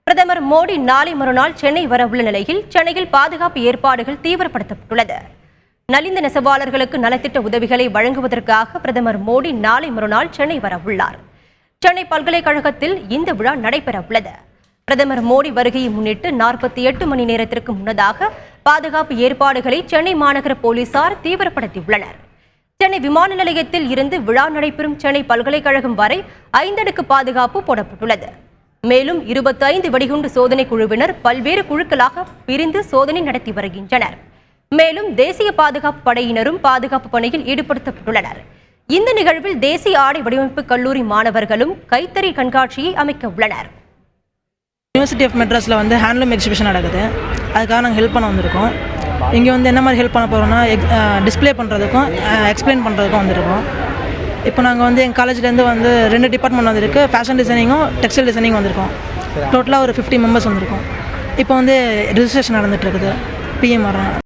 பிரதமர் மோடி நாளை மறுநாள் சென்னை வரவுள்ள நிலையில் சென்னையில் பாதுகாப்பு ஏற்பாடுகள் தீவிரப்படுத்தப்பட்டுள்ளது. நலிந்த நெசவாளர்களுக்கு நலத்திட்ட உதவிகளை வழங்குவதற்காக பிரதமர் மோடி நாளை மறுநாள் சென்னை வரவுள்ளார். சென்னை பல்கலைக்கழகத்தில் இந்த விழா நடைபெறவுள்ளது. பிரதமர் மோடி வருகையை முன்னிட்டு 48 மணி நேரத்திற்கு முன்னதாக பாதுகாப்பு ஏற்பாடுகளை சென்னை மாநகர போலீசார் தீவிரப்படுத்தியுள்ளனர். சென்னை விமான நிலையத்தில் இருந்து விழா நடைபெறும் சென்னை பல்கலைக்கழகம் வரை 5 அடுக்கு பாதுகாப்பு போடப்பட்டுள்ளது. மேலும் 25 வெடிகுண்டு சோதனை குழுவினர் பல்வேறு குழுக்களாக பிரிந்து சோதனை நடத்தி வருகின்றனர். மேலும் தேசிய பாதுகாப்பு படையினரும் பாதுகாப்பு பணியில் ஈடுபடுத்தப்பட்டுள்ளனர். இந்த நிகழ்வில் தேசிய ஆடை வடிவமைப்பு கல்லூரி மாணவர்களும் கைத்தறி கண்காட்சியை அமைக்க உள்ளனர். யூனிவர்சிட்டி ஆஃப் மெட்ராஸில் ஹேண்ட்லூம் எக்ஸிபிஷன் நடக்குது. அதுக்காக நாங்கள் ஹெல்ப் பண்ண வந்திருக்கோம். இங்கே என்ன மாதிரி ஹெல்ப் பண்ண போகிறோம்னா டிஸ்பிளே பண்ணுறதுக்கும் எக்ஸ்பிளைன் பண்ணுறதுக்கும் வந்திருக்கோம். இப்போ நாங்கள் எங்கள் காலேஜ்லேருந்து 2 டிபார்ட்மெண்ட் வந்திருக்கு. ஃபேஷன் டிசைனிங்கும் டெக்ஸ்டைல் டிசைனிங்கும் வந்திருக்கோம். டோட்டலாக ஒரு 50 மெம்பர்ஸ் வந்திருக்கோம். இப்போ ரிஜிஸ்ட்ரேஷன் நடந்துகிட்ருக்குது. பிஎம் வர்றோம்.